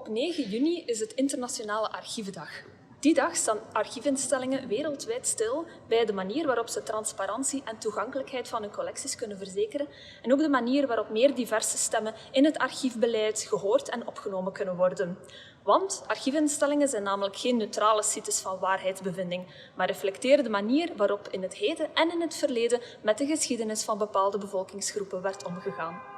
Op 9 juni is het Internationale Archievendag. Die dag staan archiefinstellingen wereldwijd stil bij de manier waarop ze transparantie en toegankelijkheid van hun collecties kunnen verzekeren en ook de manier waarop meer diverse stemmen in het archiefbeleid gehoord en opgenomen kunnen worden. Want archiefinstellingen zijn namelijk geen neutrale sites van waarheidsbevinding, maar reflecteren de manier waarop in het heden en in het verleden met de geschiedenis van bepaalde bevolkingsgroepen werd omgegaan.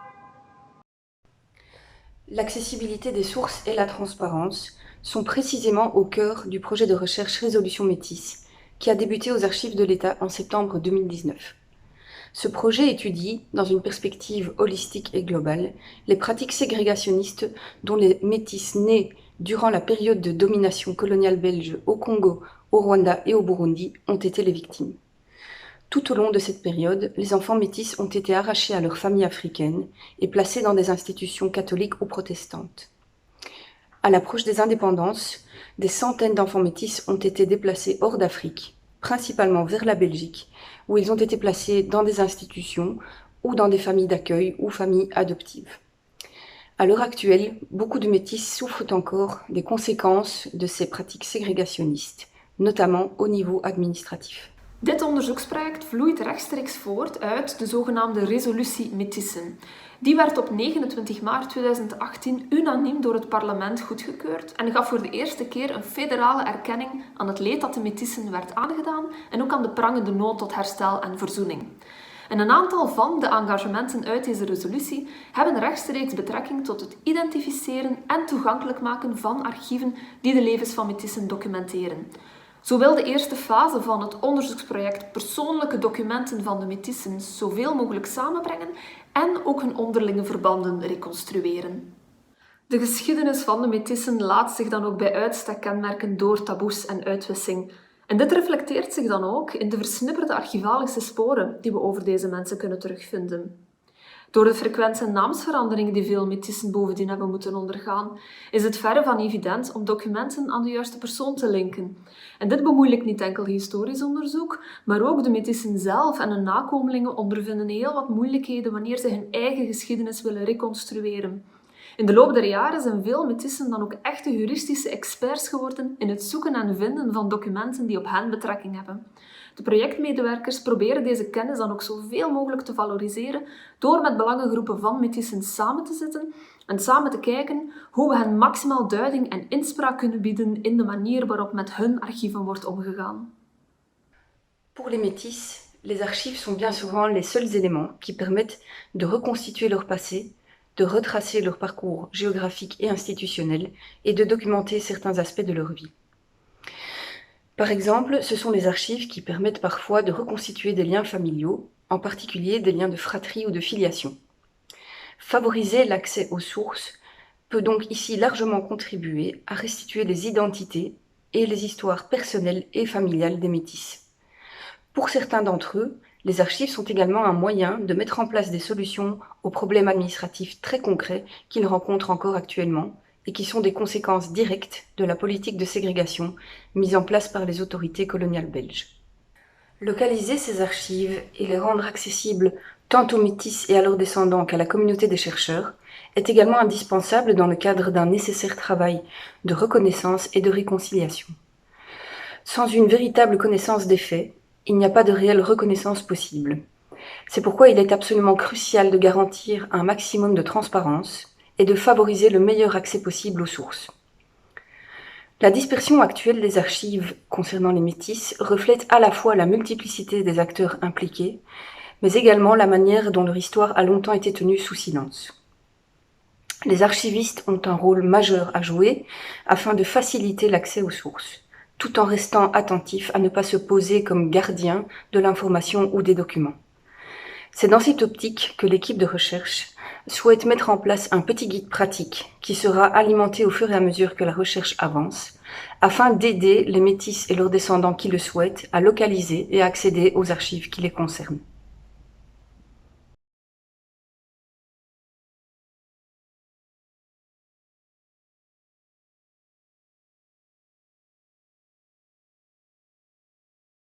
L'accessibilité des sources et la transparence sont précisément au cœur du projet de recherche Résolution Métis, qui a débuté aux Archives de l'État en septembre 2019. Ce projet étudie, dans une perspective holistique et globale, les pratiques ségrégationnistes dont les métis nés durant la période de domination coloniale belge au Congo, au Rwanda et au Burundi ont été les victimes. Tout au long de cette période, les enfants métis ont été arrachés à leurs familles africaines et placés dans des institutions catholiques ou protestantes. À l'approche des indépendances, des centaines d'enfants métis ont été déplacés hors d'Afrique, principalement vers la Belgique, où ils ont été placés dans des institutions ou dans des familles d'accueil ou familles adoptives. À l'heure actuelle, beaucoup de métis souffrent encore des conséquences de ces pratiques ségrégationnistes, notamment au niveau administratif. Dit onderzoeksproject vloeit rechtstreeks voort uit de zogenaamde resolutie Métissen. Die werd op 29 maart 2018 unaniem door het parlement goedgekeurd en gaf voor de eerste keer een federale erkenning aan het leed dat de Métissen werd aangedaan en ook aan de prangende nood tot herstel en verzoening. En een aantal van de engagementen uit deze resolutie hebben rechtstreeks betrekking tot het identificeren en toegankelijk maken van archieven die de levens van Métissen documenteren. Zo wil de eerste fase van het onderzoeksproject persoonlijke documenten van de Métissen zoveel mogelijk samenbrengen en ook hun onderlinge verbanden reconstrueren. De geschiedenis van de Métissen laat zich dan ook bij uitstek kenmerken door taboes en uitwissing. En dit reflecteert zich dan ook in de versnipperde archivalische sporen die we over deze mensen kunnen terugvinden. Door de frequente naamsveranderingen die veel Métissen bovendien hebben moeten ondergaan, is het verre van evident om documenten aan de juiste persoon te linken. En dit bemoeilijkt niet enkel historisch onderzoek, maar ook de Métissen zelf en hun nakomelingen ondervinden heel wat moeilijkheden wanneer ze hun eigen geschiedenis willen reconstrueren. In de loop der jaren zijn veel Métissen dan ook echte juristische experts geworden in het zoeken en vinden van documenten die op hen betrekking hebben. De projectmedewerkers proberen deze kennis dan ook zoveel mogelijk te valoriseren door met belangengroepen van Métissen samen te zitten en samen te kijken hoe we hen maximaal duiding en inspraak kunnen bieden in de manier waarop met hun archieven wordt omgegaan. Pour les métis, les archives sont bien souvent les seuls éléments qui permettent de reconstituer leur passé, de retracer leur parcours géographique et institutionnel et de documenter certains aspects de leur vie. Par exemple, ce sont les archives qui permettent parfois de reconstituer des liens familiaux, en particulier des liens de fratrie ou de filiation. Favoriser l'accès aux sources peut donc ici largement contribuer à restituer les identités et les histoires personnelles et familiales des métis. Pour certains d'entre eux, les archives sont également un moyen de mettre en place des solutions aux problèmes administratifs très concrets qu'ils rencontrent encore actuellement et qui sont des conséquences directes de la politique de ségrégation mise en place par les autorités coloniales belges. Localiser ces archives et les rendre accessibles tant aux métis et à leurs descendants qu'à la communauté des chercheurs est également indispensable dans le cadre d'un nécessaire travail de reconnaissance et de réconciliation. Sans une véritable connaissance des faits, il n'y a pas de réelle reconnaissance possible. C'est pourquoi il est absolument crucial de garantir un maximum de transparence et de favoriser le meilleur accès possible aux sources. La dispersion actuelle des archives concernant les métis reflète à la fois la multiplicité des acteurs impliqués, mais également la manière dont leur histoire a longtemps été tenue sous silence. Les archivistes ont un rôle majeur à jouer afin de faciliter l'accès aux sources, tout en restant attentifs à ne pas se poser comme gardiens de l'information ou des documents. C'est dans cette optique que l'équipe de recherche souhaite mettre en place un petit guide pratique qui sera alimenté au fur et à mesure que la recherche avance, afin d'aider les métis et leurs descendants qui le souhaitent à localiser et à accéder aux archives qui les concernent.